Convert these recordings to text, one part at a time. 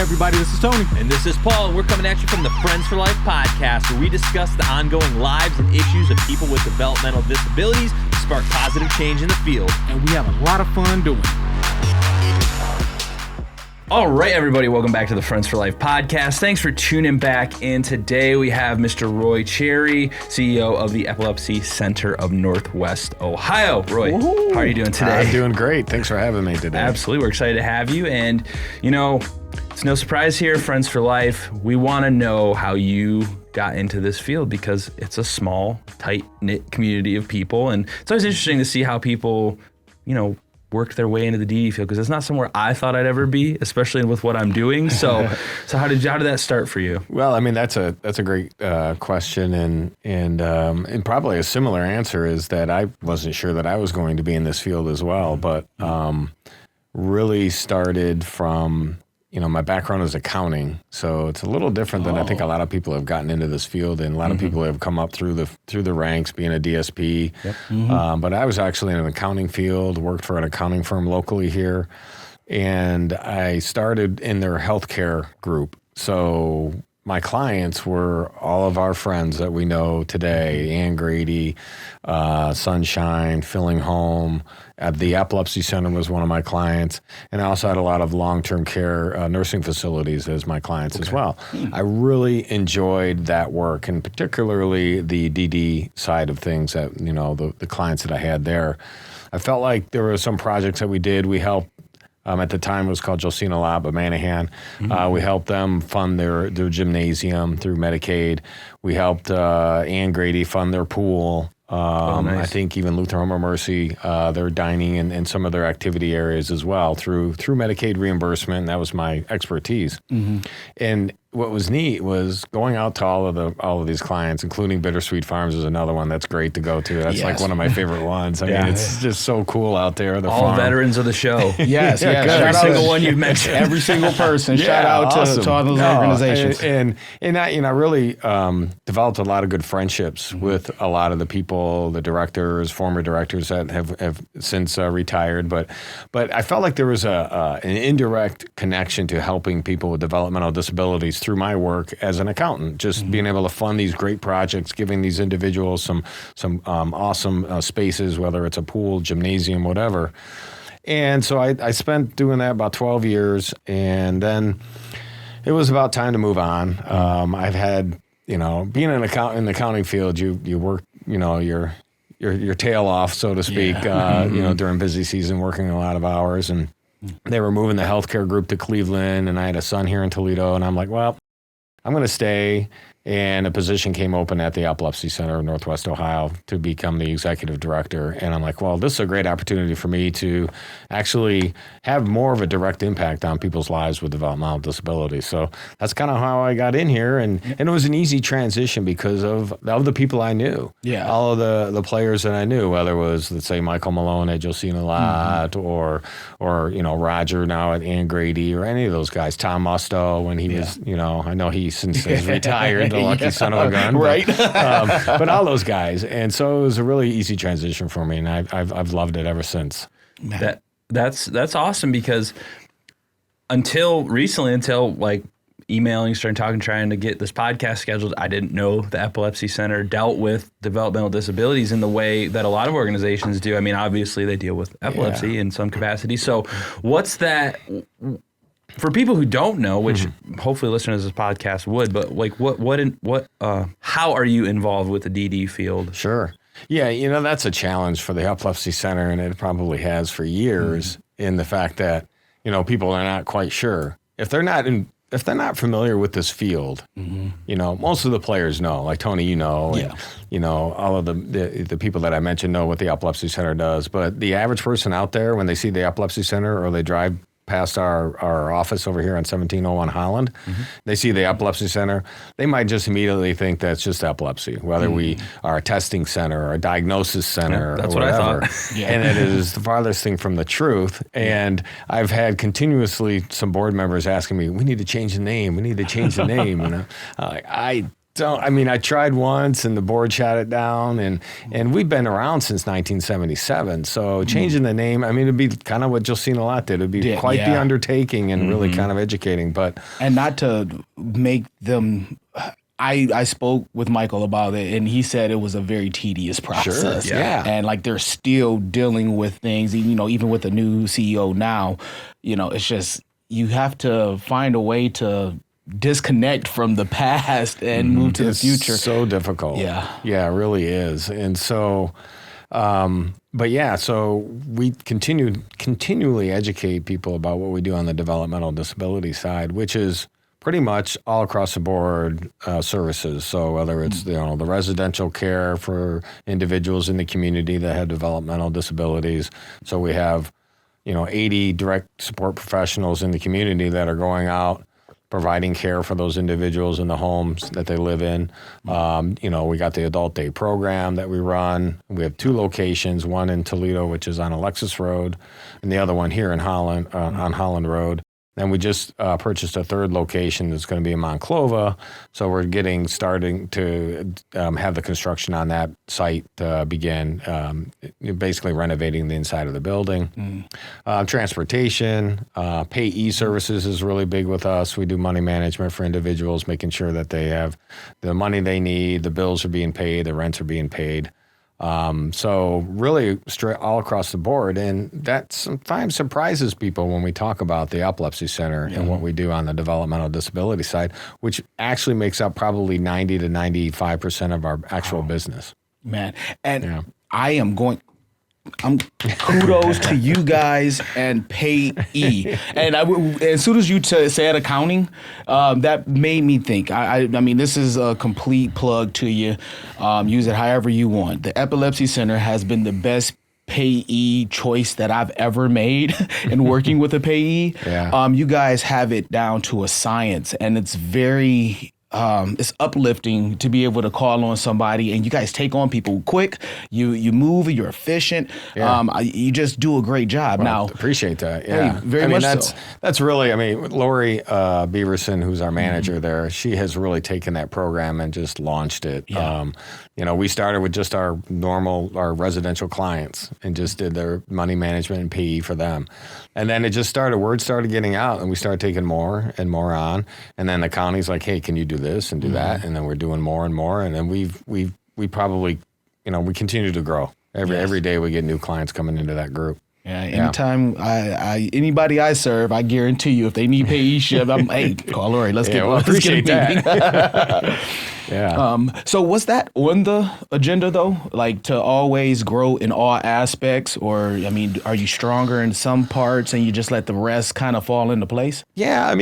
everybody, this is Tony. And this is Paul, and we're coming at you from the Friends for Life podcast, where we discuss the ongoing lives and issues of people with developmental disabilities to spark positive change in the field. And we have a lot of fun doing it. All right, everybody, welcome back to the Friends for Life podcast. Thanks for tuning back in. Today we have Mr. Roy Cherry, CEO of the Epilepsy Center of Northwest Ohio. Roy, Woo-hoo. How are you doing today? I'm doing great. Thanks for having me today. Absolutely. We're excited to have you. And, you know, it's no surprise here, Friends for Life. We want to know how you got into this field because it's a small, tight-knit community of people. And it's always interesting to see how people, you know, work their way into the DD field, because it's not somewhere I thought I'd ever be, especially with what I'm doing. So how did that start for you? Well, I mean, that's a great question, and probably a similar answer is that I wasn't sure that I was going to be in this field as well, but really started from, you know, my background is accounting, so it's a little different than I think a lot of people have gotten into this field, and a lot of people have come up through the ranks being a DSP. Yep. But I was actually in an accounting field, worked for an accounting firm locally here, and I started in their healthcare group. So my clients were all of our friends that we know today: Ann Grady, Sunshine, Filling Home. At the Epilepsy Center was one of my clients, and I also had a lot of long-term care nursing facilities as my clients as well. I really enjoyed that work, and particularly the DD side of things, that, you know, the clients that I had there. I felt like there were some projects that we did. We helped, at the time it was called Josina Lab of Manahan. We helped them fund their gymnasium through Medicaid. We helped Ann Grady fund their pool. Nice. I think even Lutheran Home of Mercy, their dining and some of their activity areas as well through Medicaid reimbursement. That was my expertise. And what was neat was going out to all of these clients, including Bittersweet Farms is another one that's great to go to. That's like one of my favorite ones. I mean, it's just so cool out there. The all farm. Veterans of the show. Yes. Every single one you've mentioned. Every single person. Shout out to all those organizations. And I really developed a lot of good friendships with a lot of the people, the directors, former directors that have since retired. But I felt like there was an indirect connection to helping people with developmental disabilities through my work as an accountant, just being able to fund these great projects, giving these individuals some awesome spaces, whether it's a pool, gymnasium, whatever. And so I spent doing that about 12 years, and then it was about time to move on. I've had, you know, being in the accounting field, you work, you know, your tail off, so to speak, you know, during busy season, working a lot of hours. And they were moving the healthcare group to Cleveland, and I had a son here in Toledo, and I'm like, well, I'm going to stay. And a position came open at the Epilepsy Center of Northwest Ohio to become the executive director. And I'm like, well, this is a great opportunity for me to actually have more of a direct impact on people's lives with developmental disabilities. So that's kind of how I got in here. And it was an easy transition because of the people I knew. Yeah. All of the players that I knew, whether it was, let's say, Michael Malone at Josina Lott, or you know, Roger now at Ann Grady, or any of those guys. Tom Musto when he was, you know, I know he since he's retired. The lucky son of a gun, right? But all those guys, and so it was a really easy transition for me, and I've loved it ever since. That's awesome, because until recently, like emailing, trying to get this podcast scheduled, I didn't know the Epilepsy Center dealt with developmental disabilities in the way that a lot of organizations do. I mean, obviously they deal with epilepsy in some capacity. So what's that? For people who don't know, which hopefully listeners to this podcast would, but like how are you involved with the DD field? Sure. Yeah, you know, that's a challenge for the Epilepsy Center, and it probably has for years, in the fact that, you know, people are not quite sure. If they're not familiar with this field, you know, most of the players know, like Tony, you know, and, you know, all of the people that I mentioned know what the Epilepsy Center does, but the average person out there, when they see the Epilepsy Center or they drive past our office over here on 1701 Holland, they see the Epilepsy Center, they might just immediately think that's just epilepsy, whether we are a testing center or a diagnosis center that's or whatever. What I thought. And it is the farthest thing from the truth. And I've had continuously some board members asking me, we need to change the name. You know, I I tried once and the board shot it down, and we've been around since 1977. So changing the name, it'd be kind of what Josina Lott did. It'd be quite the undertaking and really kind of educating. And not to make them... I spoke with Michael about it, and he said it was a very tedious process. Sure, yeah. And like they're still dealing with things, even with the new CEO now, it's just you have to find a way to disconnect from the past and move to the future. It's so difficult. Yeah, it really is. And so, so we continually educate people about what we do on the developmental disability side, which is pretty much all across the board services. So whether it's the residential care for individuals in the community that have developmental disabilities. So we have 80 direct support professionals in the community that are going out providing care for those individuals in the homes that they live in. We got the adult day program that we run. We have 2 locations, one in Toledo, which is on Alexis Road, and the other one here in Holland, on Holland Road. And we just purchased a 3rd location that's going to be in Monclova. So we're starting to have the construction on that site begin, basically renovating the inside of the building. Transportation, payee services is really big with us. We do money management for individuals, making sure that they have the money they need, the bills are being paid, the rents are being paid. So really straight all across the board. And that sometimes surprises people when we talk about the Epilepsy Center and what we do on the developmental disability side, which actually makes up probably 90 to 95% of our actual business. Man. And kudos to you guys and payee. And as soon as you said accounting, that made me think. I mean, this is a complete plug to you. Use it however you want. The Epilepsy Center has been the best payee choice that I've ever made in working with a payee. You guys have it down to a science, and it's very... it's uplifting to be able to call on somebody, and you guys take on people quick. You move. You're efficient. You just do a great job. Now, appreciate that. Yeah, hey, very much so. That's really. Lori Beaverson, who's our manager there, she has really taken that program and just launched it. We started with just our residential clients and just did their money management and payee for them, and then word started getting out, and we started taking more and more on, and then the county's like, hey, can you do this and do that, and then we're doing more and more, and then we probably we continue to grow every day. We get new clients coming into that group. Anytime anybody I serve, I guarantee you, if they need payee-ship, hey, call Lori. Let's get a meeting. So was that on the agenda though? Like to always grow in all aspects, or are you stronger in some parts and you just let the rest kind of fall into place? Yeah,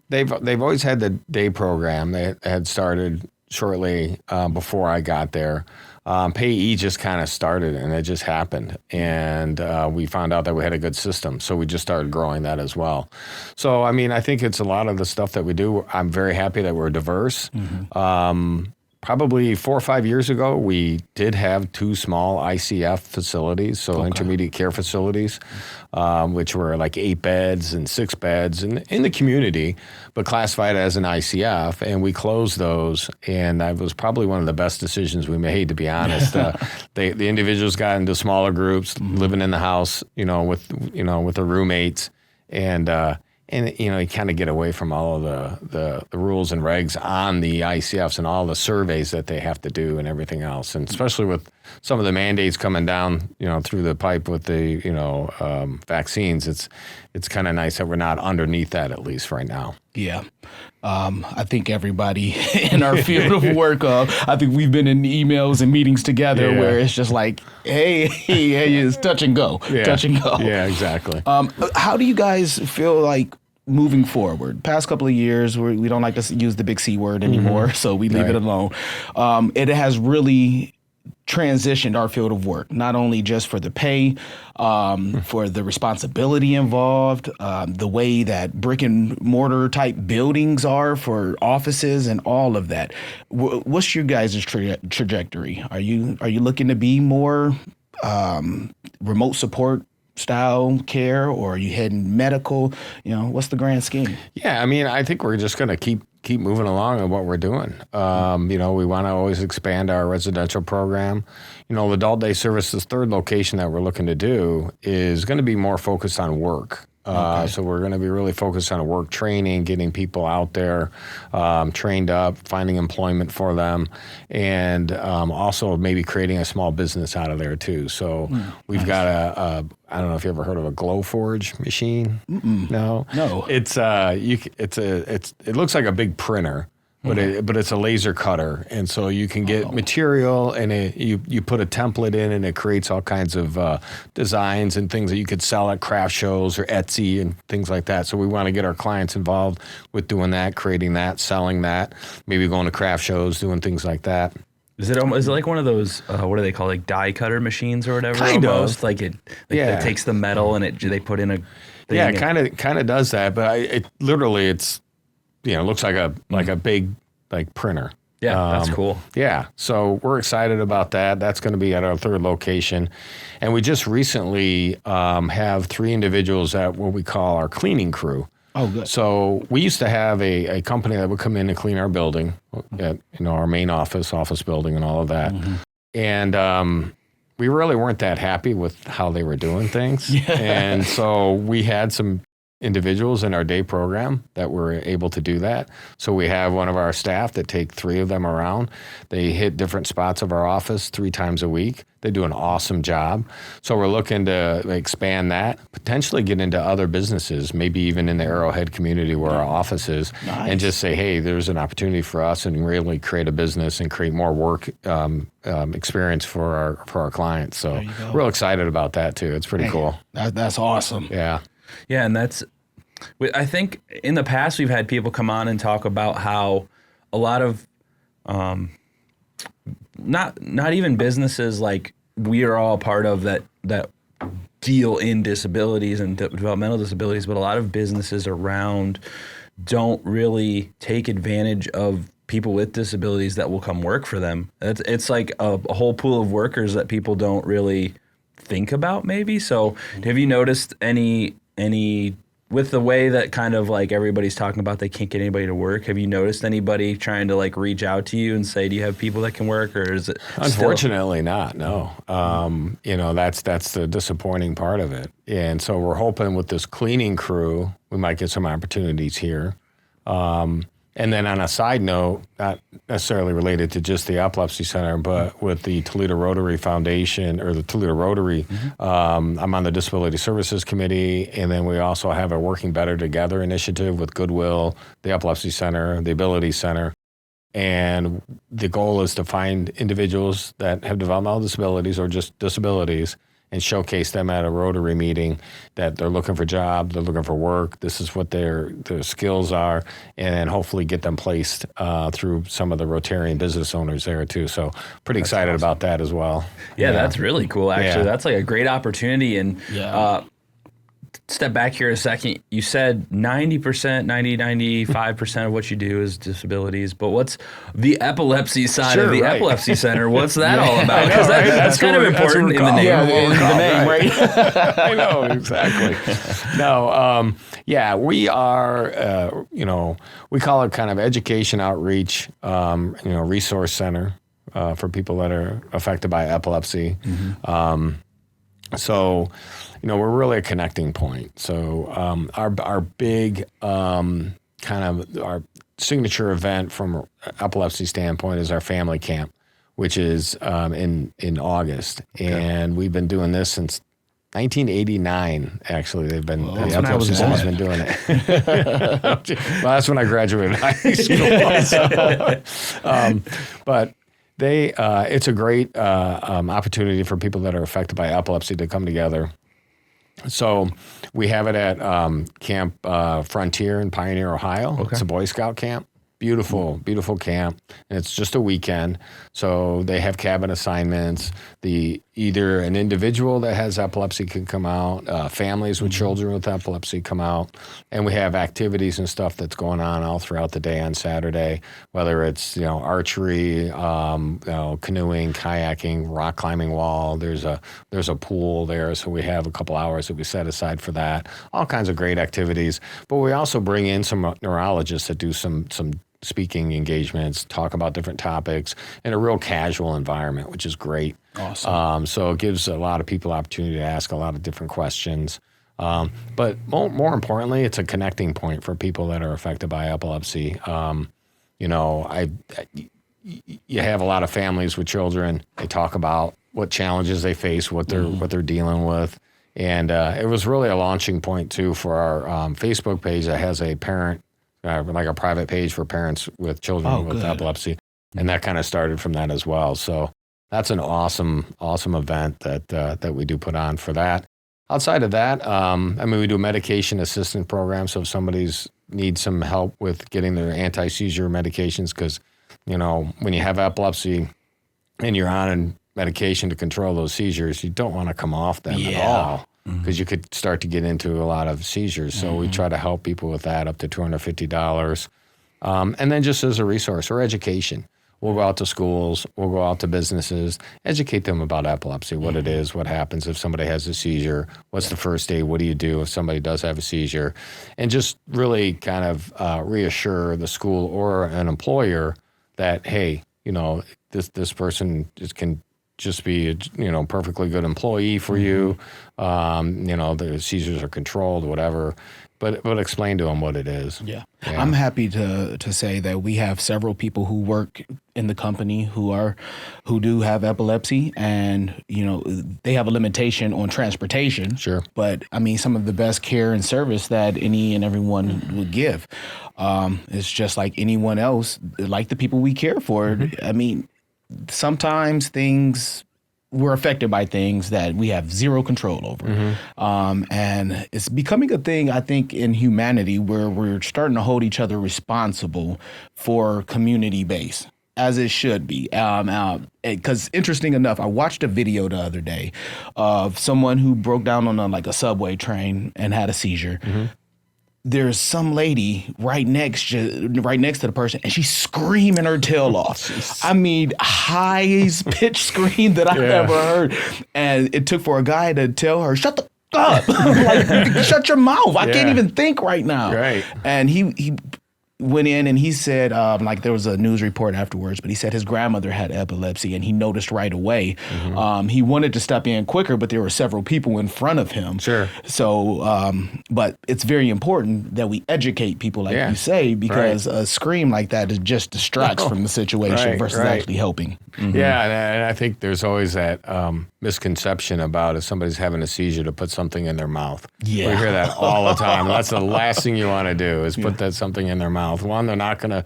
they've always had the day program. They had started shortly before I got there. Payee just kind of started, and it just happened. And we found out that we had a good system, so we just started growing that as well. So, I think it's a lot of the stuff that we do. I'm very happy that we're diverse. Probably 4 or 5 years ago, we did have 2 small ICF facilities, so intermediate care facilities, which were like 8 beds and 6 beds in the community, but classified as an ICF, and we closed those, and that was probably one of the best decisions we made, to be honest. The individuals got into smaller groups, living in the house, with their roommates, and you kind of get away from all of the rules and regs on the ICFs and all the surveys that they have to do and everything else. And especially with some of the mandates coming down, through the pipe with the, vaccines, it's kind of nice that we're not underneath that, at least right now. Yeah. I think everybody in our field of work, I think we've been in emails and meetings together where it's just like, hey, it's touch and go. Yeah, exactly. How do you guys feel like moving forward? Past couple of years, we don't like to use the big C word anymore, so we leave it alone. It has really transitioned our field of work, not only just for the pay, for the responsibility involved, the way that brick and mortar type buildings are for offices and all of that. What's your guys' trajectory? Are you looking to be more remote support style care, or are you heading medical? What's the grand scheme? Yeah, I think we're just going to keep keep moving along on what we're doing. You know, we want to always expand our residential program. You know, the adult day services third location that we're looking to do is going to be more focused on work. So we're going to be really focused on work training, getting people out there trained up, finding employment for them, and also maybe creating a small business out of there too. So we've got I don't know if you ever heard of a Glowforge machine. No. It looks like a big printer. But it's a laser cutter, and so you can get material, and you put a template in, and it creates all kinds of designs and things that you could sell at craft shows or Etsy and things like that. So we want to get our clients involved with doing that, creating that, selling that, maybe going to craft shows, doing things like that. Is it like one of those what do they call, like die cutter machines or whatever? Kind almost of. Like it takes the metal and they put in a thing. Yeah, kind of does that, but it literally it's. You know, it looks like a big printer. Yeah, that's cool. Yeah, so we're excited about that. That's going to be at our third location, and we just recently have 3 individuals at what we call our cleaning crew. Oh, good. So we used to have a company that would come in and clean our building, at, you know, our main office building, and all of that, and. We really weren't that happy with how they were doing things, and so we had some individuals in our day program that were able to do that. So we have one of our staff that take 3 of them around. They hit different spots of our office 3 times a week. They do an awesome job. So we're looking to expand that, potentially get into other businesses, maybe even in the Arrowhead community where our office is, and just say, hey, there's an opportunity for us, and really create a business and create more work experience for our clients. So we're real excited about that too. It's pretty cool. That's awesome. Yeah. Yeah, and I think in the past we've had people come on and talk about how a lot of not even businesses like we are all part of that deal in disabilities and developmental disabilities, but a lot of businesses around don't really take advantage of people with disabilities that will come work for them. It's like a whole pool of workers that people don't really think about maybe. So have you noticed any with the way that kind of like everybody's talking about they can't get anybody to work, have you noticed anybody trying to like reach out to you and say, do you have people that can work, or is it Unfortunately not, no. You know, that's the disappointing part of it. And so we're hoping with this cleaning crew, we might get some opportunities here. And then on a side note, not necessarily related to just the Epilepsy Center, but with the Toledo Rotary Foundation or the Toledo Rotary, I'm on the Disability Services Committee, and then we also have a Working Better Together initiative with Goodwill, the Epilepsy Center, the Ability Center. And the goal is to find individuals that have developmental disabilities or just disabilities and showcase them at a Rotary meeting that they're looking for jobs, they're looking for work, this is what their skills are, and then hopefully get them placed through some of the Rotarian business owners there too. So pretty excited about that as well. Yeah, that's really cool, actually. Yeah. That's like a great opportunity. And step back here a second. You said 90%, 95% of what you do is disabilities, but what's the epilepsy side of the Epilepsy Center? What's that all about? Because that's kind of important in the name. Yeah, the name, right? I know, exactly. No, we are, we call it kind of education outreach, resource center for people that are affected by epilepsy. So, we're really a connecting point. So our big kind of our signature event from an epilepsy standpoint is our family camp, which is in August. Okay. And we've been doing this since 1989, actually. The Epilepsy Center's been doing it. Well, that's when I graduated high school. But it's a great opportunity for people that are affected by epilepsy to come together. So we have it at Camp Frontier in Pioneer, Ohio. Okay. It's a Boy Scout camp. Beautiful, beautiful camp. And it's just a weekend. So they have cabin assignments. Either an individual that has epilepsy can come out, families with children with epilepsy come out, and we have activities and stuff that's going on all throughout the day on Saturday, whether it's archery, canoeing, kayaking, rock climbing wall. There's a pool there, so we have a couple hours that we set aside for that. All kinds of great activities, but we also bring in some neurologists that do some speaking engagements, talk about different topics in a real casual environment, which is great. Awesome. So it gives a lot of people opportunity to ask a lot of different questions. But more importantly, it's a connecting point for people that are affected by epilepsy. You have a lot of families with children. They talk about what challenges they face, what they're dealing with. And it was really a launching point, too, for our Facebook page that has a parent, like a private page for parents with children with epilepsy. And that kind of started from that as well. So that's an awesome event that we do put on for that. Outside of that, we do a medication assistance program. So if somebody's needs some help with getting their anti-seizure medications, because, when you have epilepsy and you're on medication to control those seizures, you don't want to come off them at all, because you could start to get into a lot of seizures. So we try to help people with that, up to $250. And then just as a resource or education, we'll go out to schools, we'll go out to businesses, educate them about epilepsy, what it is, what happens if somebody has a seizure, what's the first aid, what do you do if somebody does have a seizure, and just really kind of reassure the school or an employer that, hey, this person can just be a perfectly good employee for you. The seizures are controlled, whatever. But explain to them what it is. Yeah. I'm happy to say that we have several people who work in the company who do have epilepsy, and they have a limitation on transportation. Sure. But some of the best care and service that any and everyone would give. It's just like anyone else, like the people we care for. Sometimes we're affected by things that we have zero control over. And it's becoming a thing, I think, in humanity where we're starting to hold each other responsible for community base, as it should be. Because interesting enough, I watched a video the other day of someone who broke down on a subway train and had a seizure. There's some lady right next to the person, and she's screaming her tail off. Highest pitch scream that I've ever heard. And it took for a guy to tell her, "Shut the up, shut your mouth. I can't even think right now." Right. And he went in and he said, there was a news report afterwards, but he said his grandmother had epilepsy and he noticed right away. He wanted to step in quicker, but there were several people in front of him. Sure. So, but it's very important that we educate people, like you say, because a scream like that just distracts from the situation versus actually helping. Yeah, and I think there's always that misconception about if somebody's having a seizure to put something in their mouth. Yeah. We hear that all the time. That's the last thing you want to do is put that something in their mouth. One, they're not gonna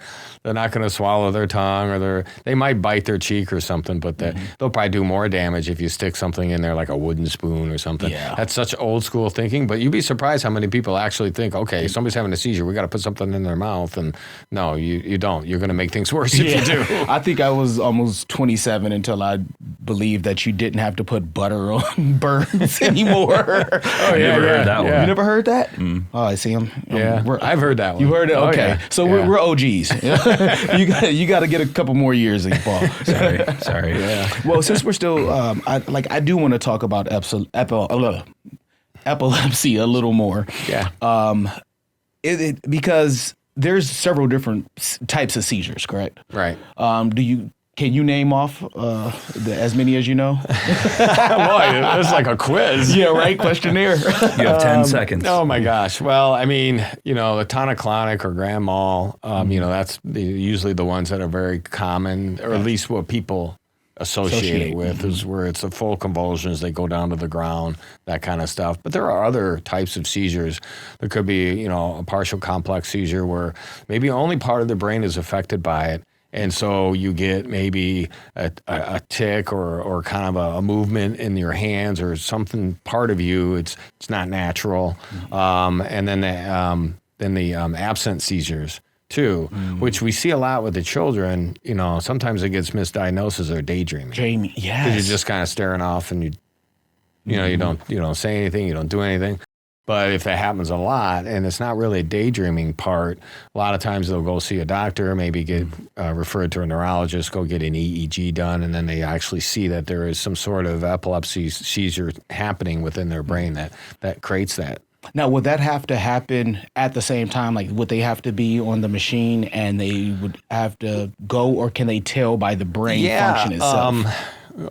swallow their tongue, or they might bite their cheek or something, but they'll probably do more damage if you stick something in there like a wooden spoon or something. Yeah. That's such old school thinking, but you'd be surprised how many people actually think, okay, somebody's having a seizure, we got to put something in their mouth, and no, you don't. You're going to make things worse if you do. I think I was almost 27 until I believed that you didn't have to put butter on burns anymore. Never heard that one. You never heard that? Oh, I see him. Yeah, I've heard that one. You heard it? Okay. Yeah. So we're OGs. you got to get a couple more years in, Paul. Sorry. Yeah. Well, since we're still, I do want to talk about epilepsy a little more. Yeah. Because there's several different types of seizures, correct? Right. Can you name off as many as you know? Boy, it's like a quiz. Yeah, right? Questionnaire. You have 10 seconds. Oh my gosh. Well, the tonic-clonic or grand mal, that's usually the ones that are very common, or at least what people associate with, is where it's the full convulsions, they go down to the ground, that kind of stuff. But there are other types of seizures. There could be, a partial complex seizure where maybe only part of the brain is affected by it. And so you get maybe a tick or kind of a movement in your hands or something, part of you, it's not natural. And then the absent seizures too, which we see a lot with the children. Sometimes it gets misdiagnosed as they're daydreaming. Jamie, yes. Because you're just kind of staring off and you don't say anything, you don't do anything. But if that happens a lot, and it's not really a daydreaming part, a lot of times they'll go see a doctor, maybe get referred to a neurologist, go get an EEG done, and then they actually see that there is some sort of epilepsy seizure happening within their brain that creates that Now, would that have to happen at the same time? Like, would they have to be on the machine and they would have to go, or can they tell by the brain function itself?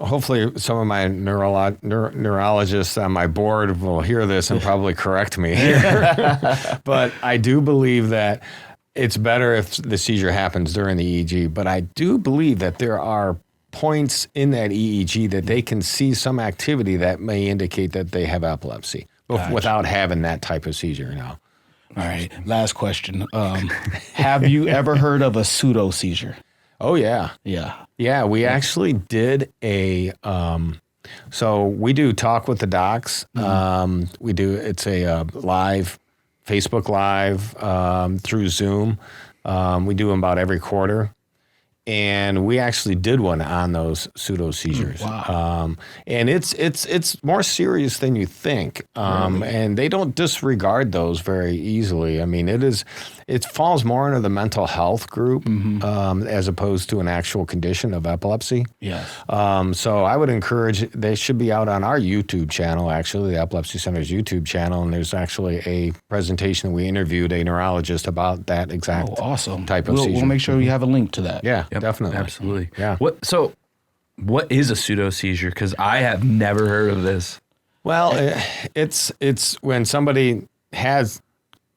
Hopefully some of my neurologists on my board will hear this and probably correct me. But I do believe that it's better if the seizure happens during the EEG. But I do believe that there are points in that EEG that they can see some activity that may indicate that they have epilepsy without having that type of seizure. No. All right. Last question. Have you ever heard of a pseudo seizure? Oh, yeah. Yeah. Yeah, we actually did a, so we do Talk with the Docs. It's a live, Facebook Live through Zoom. We do them about every quarter. And we actually did one on those pseudo seizures. Wow. And it's more serious than you think. Really? And they don't disregard those very easily. I mean, it falls more into the mental health group as opposed to an actual condition of epilepsy. Yes. So I would encourage, they should be out on our YouTube channel, actually, the Epilepsy Center's YouTube channel. And there's actually a presentation that we interviewed a neurologist about that exact awesome. type of seizure. We'll make sure you have a link to that. Yeah. Yep, Definitely. Absolutely. Yeah. What is a pseudo seizure? Because I have never heard of this. Well, it's when somebody has,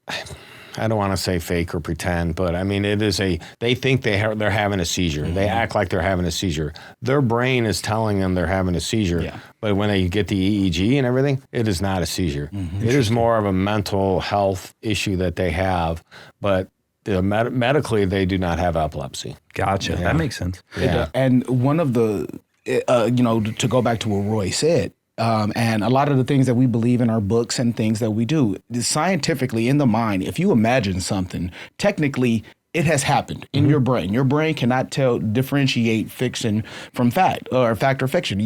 I don't want to say fake or pretend, but I mean, they think they're having a seizure. They act like they're having a seizure. Their brain is telling them they're having a seizure. Yeah. But when they get the EEG and everything, it is not a seizure. It is more of a mental health issue that they have. But medically, they do not have epilepsy. Gotcha. Yeah. That makes sense. Yeah. And one of the, to go back to what Roy said, and a lot of the things that we believe in our books and things that we do, scientifically in the mind, if you imagine something, technically it has happened in your brain. Your brain cannot differentiate fiction from fact or fiction.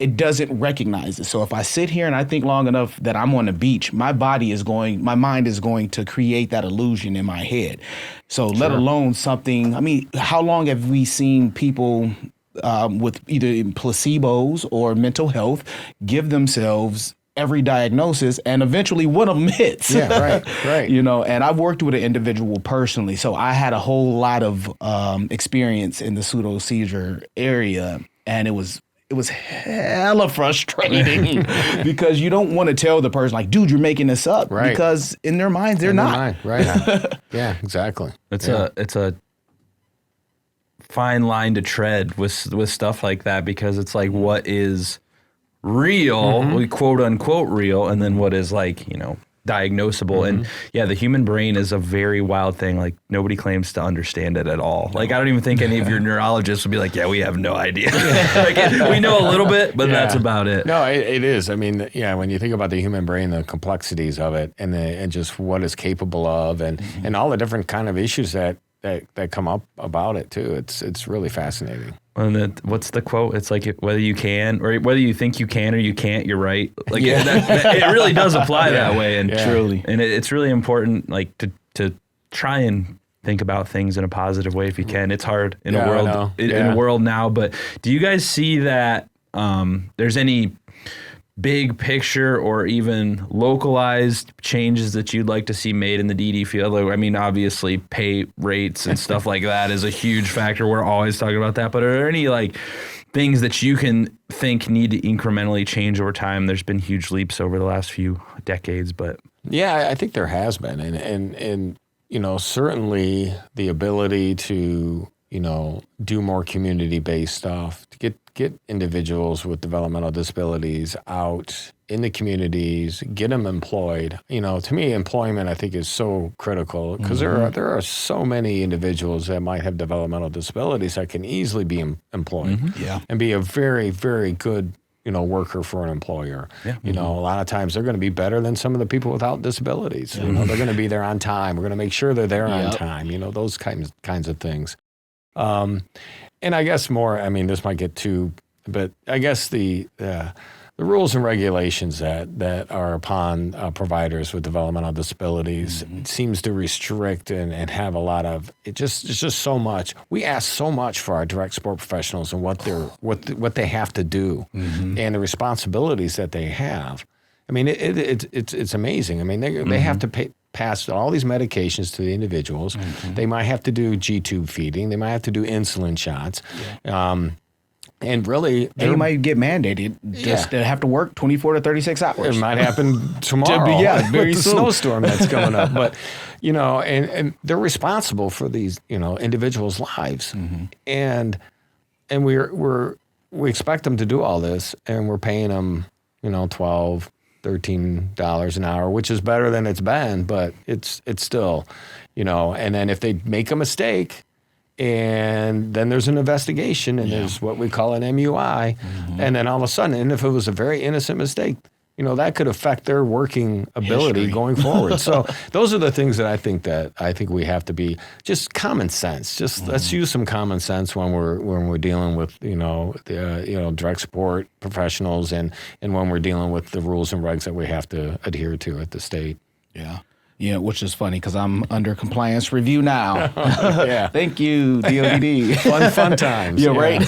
It doesn't recognize it. So if I sit here and I think long enough that I'm on the beach, my mind is going to create that illusion in my head. So let alone something, I mean, how long have we seen people with either placebos or mental health give themselves every diagnosis and eventually one of them hits? Yeah, right. And I've worked with an individual personally, so I had a whole lot of experience in the pseudo seizure area, and it was hella frustrating because you don't want to tell the person, like, dude, you're making this up. Right. Because in their minds, they're not. Right. Yeah, exactly. It's a fine line to tread with stuff like that, because it's like, what is real, quote unquote real, and then what is diagnosable. And the human brain is a very wild thing. Like, nobody claims to understand it at all. Like, I don't even think any of your neurologists would be like, yeah, we have no idea. We know a little bit, but that's about it. No, it is. I mean, when you think about the human brain, the complexities of it, and just what it's capable of, and all the different kind of issues that come up about it too. It's really fascinating. And what's the quote? It's like, whether you can, or whether you think you can or you can't, you're right. Like, it really does apply that way. And truly, and it's really important, like, to try and think about things in a positive way if you can. It's hard in a world now. But do you guys see that there's any big picture or even localized changes that you'd like to see made in the DD field? I mean, obviously pay rates and stuff like that is a huge factor. We're always talking about that, but are there any things that you can think need to incrementally change over time? There's been huge leaps over the last few decades, but yeah, I think there has been. And certainly the ability to, do more community-based stuff, to get individuals with developmental disabilities out in the communities, get them employed. To me, employment, I think, is so critical, because there are so many individuals that might have developmental disabilities that can easily be employed and be a very, very good worker for an employer. Yeah. A lot of times they're going to be better than some of the people without disabilities. They're going to be there on time. We're going to make sure they're there on time. Those kinds of things. And I guess more, I mean, this might get too, but I guess the rules and regulations that are upon providers with developmental disabilities seems to restrict and have a lot of, it's just so much. We ask so much for our direct support professionals and what they have to do and the responsibilities that they have. I mean, it's amazing. I mean, they have to pass all these medications to the individuals. They might have to do G-tube feeding. They might have to do insulin shots. And really, they might get mandated just to have to work 24 to 36 hours. It might happen tomorrow. Very with the soon. snowstorm that's coming up. But, and they're responsible for these, individuals' lives. And we expect them to do all this, and we're paying them, $12, $13 an hour, which is better than it's been, but it's still, and then if they make a mistake, and then there's an investigation, and there's what we call an MUI, and then all of a sudden, and if it was a very innocent mistake, that could affect their working ability going forward. So those are the things that I think we have to be just common sense. Just let's use some common sense when we're dealing with direct support professionals and when we're dealing with the rules and regs that we have to adhere to at the state. Yeah. Yeah, which is funny because I'm under compliance review now. Thank you, DODD. fun times. Yeah, right.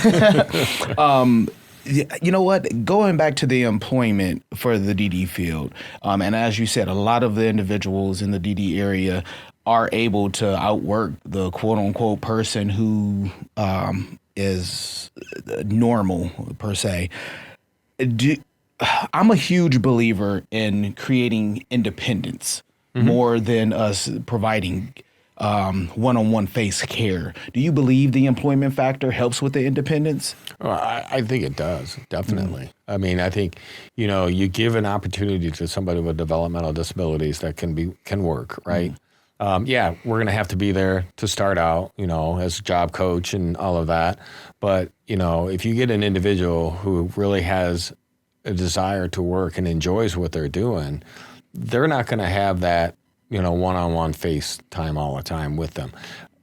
You know what? Going back to the employment for the DD field, and as you said, a lot of the individuals in the DD area are able to outwork the quote unquote person who is normal per se. I'm a huge believer in creating independence more than us providing one-on-one face care. Do you believe the employment factor helps with the independence? Well, I think it does, definitely. I mean, I think, you give an opportunity to somebody with developmental disabilities that can work, right? We're going to have to be there to start out, as a job coach and all of that. But, if you get an individual who really has a desire to work and enjoys what they're doing, they're not going to have that, one-on-one face time all the time with them.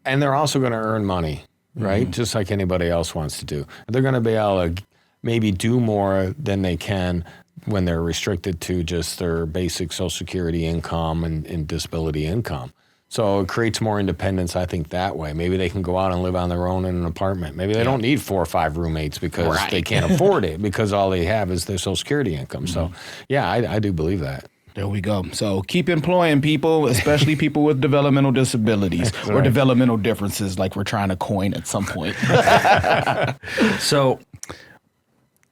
And they're also going to earn money, right? Just like anybody else wants to do. They're going to be able to maybe do more than they can when they're restricted to just their basic Social Security income and disability income. So it creates more independence, I think, that way. Maybe they can go out and live on their own in an apartment. Maybe they don't need 4 or 5 roommates because they can't afford it because all they have is their Social Security income. So, I do believe that. There we go. So keep employing people, especially people with developmental disabilities or developmental differences like we're trying to coin at some point. So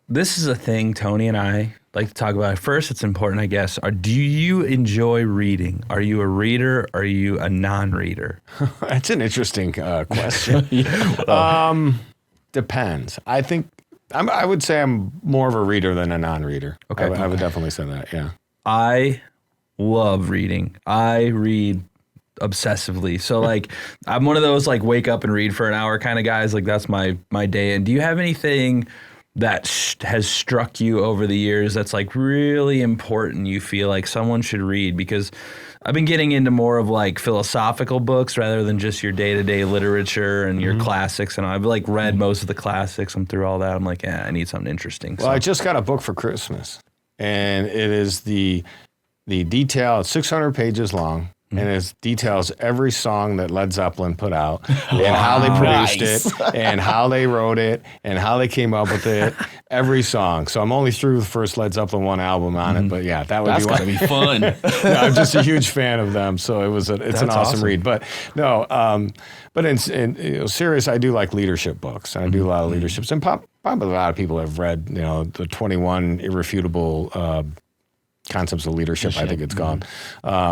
this is a thing Tony and I like to talk about. First, it's important, I guess. Do you enjoy reading? Are you a reader? Are you a non-reader? That's an interesting question. Depends. I think I would say I'm more of a reader than a non-reader. Okay. I would definitely say that, yeah. I love reading. I read obsessively. So I'm one of those wake up and read for an hour kind of guys. That's my day. And do you have anything that has struck you over the years that's really important you feel like someone should read? Because I've been getting into more of philosophical books rather than just your day-to-day literature and your classics. And I've read most of the classics. I'm through all that. I'm I need something interesting. Well, I just got a book for Christmas. And it is the detail, it's 600 pages long, and it details every song that Led Zeppelin put out, and how they produced it, and how they wrote it, and how they came up with it, every song. So I'm only through the first Led Zeppelin 1 album on it, but that would That's gotta be fun. I'm just a huge fan of them, so it's an awesome read. But no, but in serious, I do like leadership books, and I do a lot of leaderships, and probably a lot of people have read, the 21 Irrefutable Concepts of Leadership, I think it's called,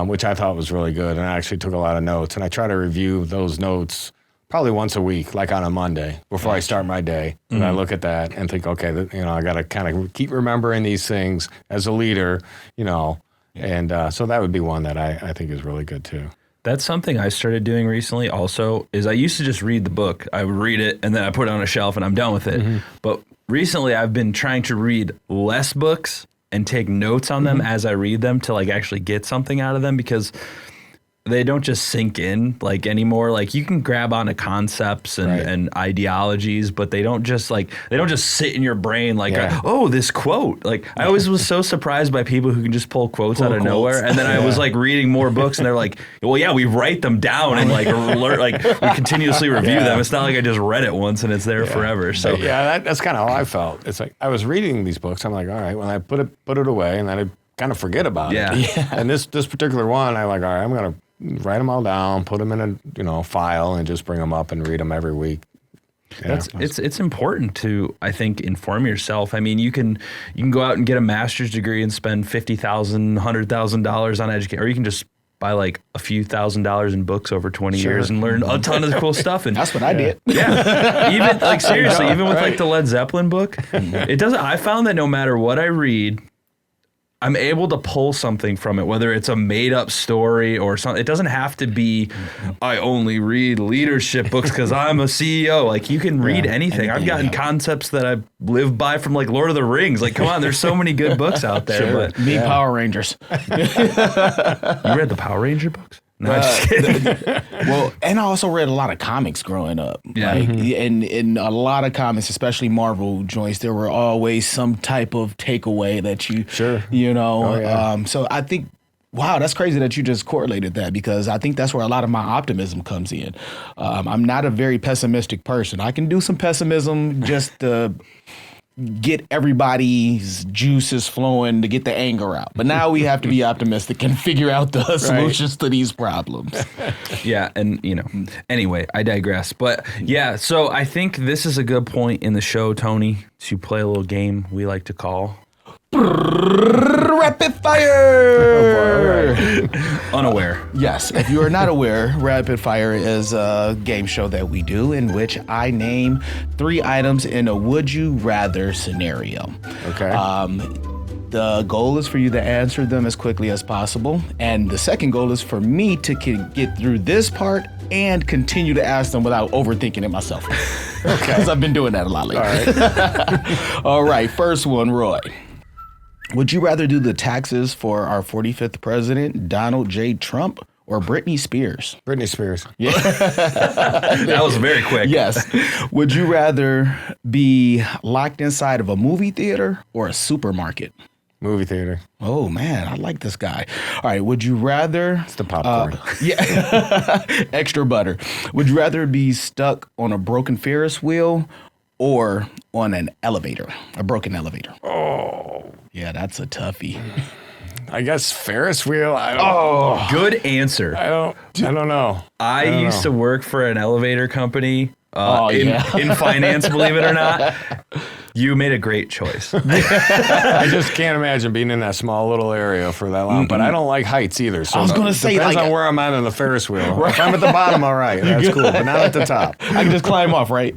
which I thought was really good. And I actually took a lot of notes. And I try to review those notes probably once a week, like on a Monday before I start my day. And I look at that and think, okay, I got to kind of keep remembering these things as a leader, And so that would be one that I think is really good too. That's something I started doing recently also, is I used to just read the book. I would read it and then I put it on a shelf and I'm done with it. But recently I've been trying to read less books and take notes on them as I read them to actually get something out of them, because they don't just sink in anymore. You can grab onto concepts and ideologies, but they don't just sit in your brain oh, this quote. I always was so surprised by people who can just pull quotes out of nowhere. And then I was reading more books and they're well, yeah, we write them down and we continuously review them. It's not I just read it once and it's there forever. So that's kind of how I felt. It's I was reading these books. I'm all right, when I put it away, and then I kind of forget about Yeah. it. And this particular one, I like, all right, I'm going to write them all down, put them in a file, and just bring them up and read them every week. Yeah. It's important to, I think, inform yourself. I mean, you can go out and get a master's degree and spend $50,000, $100,000 on education, or you can just buy like a few $1,000s in books over 20 years and learn a ton of cool stuff. And That's what I did. yeah, even like seriously, even with like the Led Zeppelin book, it doesn't. I found that no matter what I read, I'm able to pull something from it, whether it's a made up story or something. It doesn't have to be, I only read leadership books because I'm a CEO. Like you can read anything. I've gotten concepts that I live by from like Lord of the Rings. Like, come on, there's so many good books out there. But Me, Power Rangers. you read the Power Ranger books? No, I'm just kidding. Well, and I also read a lot of comics growing up. Yeah. Like, in a lot of comics, especially Marvel joints, there were always some type of takeaway that you know. So I think, wow, that's crazy that you just correlated that, because I think that's where a lot of my optimism comes in. I'm not a very pessimistic person. I can do some pessimism just to get everybody's juices flowing to get the anger out. But now we have to be optimistic and figure out the solutions to these problems. Yeah, and anyway, I digress. But yeah, so I think this is a good point in the show, Tony, to play a little game we like to call Rapid Fire. Unaware. Yes, if you are not aware, Rapid Fire is a game show that we do in which I name 3 items in a would you rather scenario. Okay. The goal is for you to answer them as quickly as possible. And the second goal is for me to get through this part and continue to ask them without overthinking it myself. Because I've been doing that a lot lately. All right. All right, first one, Roy. Would you rather do the taxes for our 45th president, Donald J. Trump, or Britney Spears? Britney Spears. Yeah. That was very quick. Yes. Would you rather be locked inside of a movie theater or a supermarket? Movie theater. Oh, man, I like this guy. All right, would you rather... It's the popcorn. Extra butter. Would you rather be stuck on a broken Ferris wheel or on an elevator, a broken elevator? Oh. Yeah, that's a toughie. I guess Ferris wheel. I don't. Good answer. I don't know. I used to work for an elevator company in finance, believe it or not. You made a great choice. I just can't imagine being in that small little area for that long. But I don't like heights either. So I was going to say, depends on where I'm at on the Ferris wheel. Right. If I'm at the bottom, all right, that's cool. But not at the top. I can just climb off, right?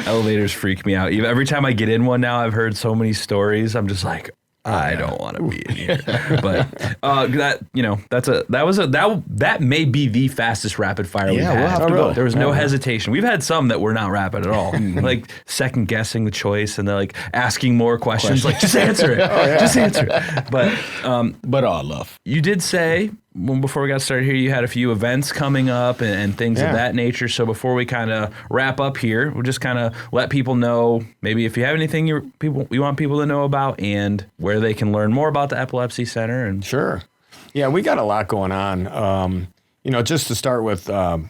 Elevators freak me out. Every time I get in one now, I've heard so many stories. I'm just like, I don't want to be in here. But that may be the fastest rapid fire we've had. We'll have to go. There was no hesitation. We've had some that were not rapid at all. Like second guessing the choice and they're like asking more questions. Like just answer it. Just answer it. But all love. You did say before we got started here, you had a few events coming up and things of that nature. So before we kind of wrap up here, we'll just kind of let people know maybe if you have anything you want people to know about and where they can learn more about the Epilepsy Center. And Sure. Yeah, we got a lot going on. Just to start with the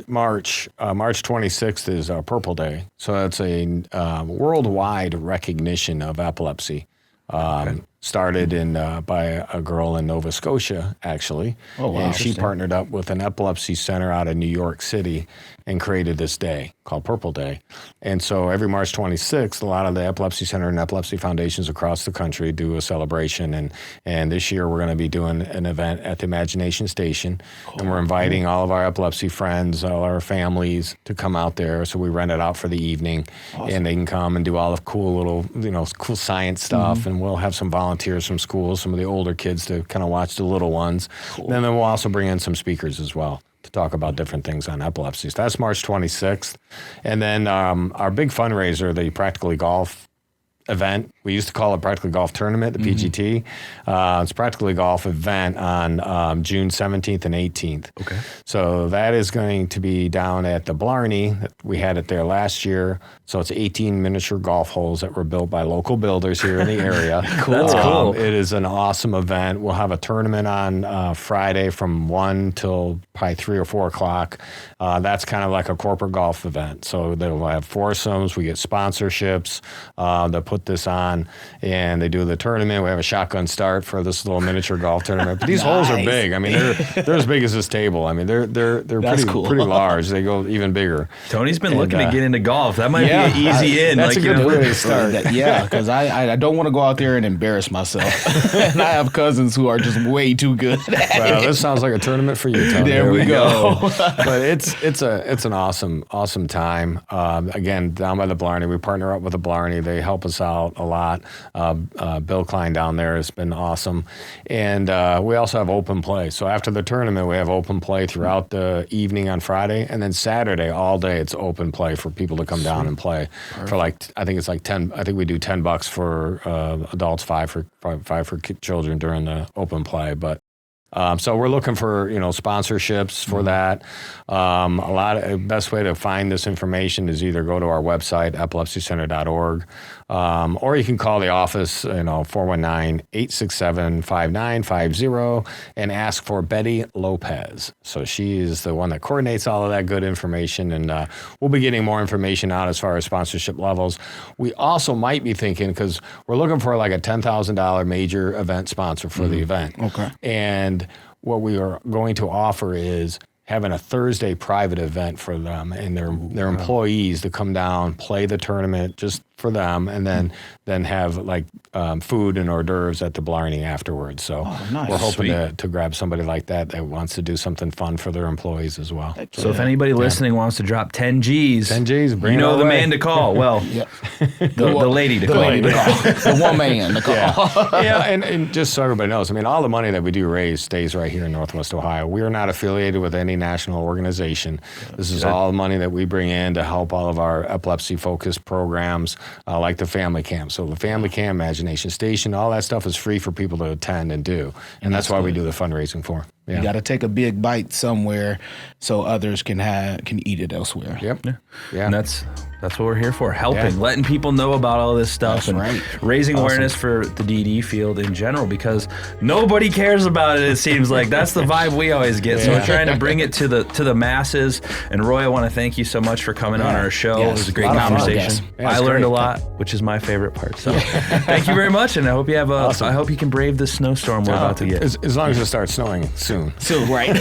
March 26th is Purple Day. So that's a worldwide recognition of epilepsy. Started by a girl in Nova Scotia, actually. Oh, wow. And she partnered up with an epilepsy center out of New York City and created this day called Purple Day. And so every March 26th, a lot of the Epilepsy Center and epilepsy foundations across the country do a celebration. And this year we're going to be doing an event at the Imagination Station. Cool. And we're inviting all of our epilepsy friends, all our families to come out there. So we rent it out for the evening. Awesome. And they can come and do all the cool little, cool science stuff. And we'll have some volunteers from schools, some of the older kids to kind of watch the little ones. Cool. And then we'll also bring in some speakers as well to talk about different things on epilepsy. So that's March 26th. And then our big fundraiser, the Practically Golf event, we used to call it Practically Golf Tournament, the PGT. It's Practically Golf event on June 17th and 18th. Okay. So that is going to be down at the Blarney. We had it there last year. So it's 18 miniature golf holes that were built by local builders here in the area. Cool. That's cool. It is an awesome event. We'll have a tournament on Friday from 1 till probably 3 or 4 o'clock. That's kind of like a corporate golf event. So they'll have foursomes. We get sponsorships. They'll put this on on, and they do the tournament. We have a shotgun start for this little miniature golf tournament. But these holes are big. I mean, they're as big as this table. I mean, they're pretty large. They go even bigger. Tony's been looking to get into golf. That might be an easy in. That's a good way to start. Because I don't want to go out there and embarrass myself. And I have cousins who are just way too good at it. This sounds like a tournament for you, Tony. There we go. But it's an awesome time. Again, down by the Blarney, we partner up with the Blarney. They help us out a lot. Bill Klein down there has been awesome, and we also have open play. So after the tournament, we have open play throughout the evening on Friday, and then Saturday all day it's open play for people to come down and play. Perfect. For I think it's like 10. I think we do $10 for adults, $5 for children during the open play, but. So we're looking for sponsorships for that. Best way to find this information is either go to our website epilepsycenter.org, or you can call the office 419-867-5950 and ask for Betty Lopez. So she is the one that coordinates all of that good information, and we'll be getting more information out as far as sponsorship levels. We also might be thinking, because we're looking for like a $10,000 major event sponsor for the event. Okay. And what we are going to offer is having a Thursday private event for them and their employees to come down, play the tournament just for them, and then have like food and hors d'oeuvres at the Blarney afterwards. So nice. we're hoping to grab somebody like that wants to do something fun for their employees as well. So if anybody listening wants to drop 10 G's, bring you know the way. man to call. Well, the lady to call. The one man to call. And just so everybody knows, I mean, all the money that we do raise stays right here in Northwest Ohio. We are not affiliated with any national organization. This is all money that we bring in to help all of our epilepsy-focused programs, like the family camp. So the family camp, Imagination Station, all that stuff is free for people to attend and do. And that's why we do the fundraising for. Yeah. You got to take a big bite somewhere so others can eat it elsewhere. Yep. Yeah. And that's what we're here for, helping, letting people know about all this stuff, raising awareness for the DD field in general, because nobody cares about it seems like. That's the vibe we always get. So we're trying to bring it to the masses. And Roy, I want to thank you so much for coming on our show. It was a great conversation. I learned a lot, which is my favorite part. So thank you very much, and I hope you have I hope you can brave this snowstorm we're about to get. As long as it starts snowing soon. Right.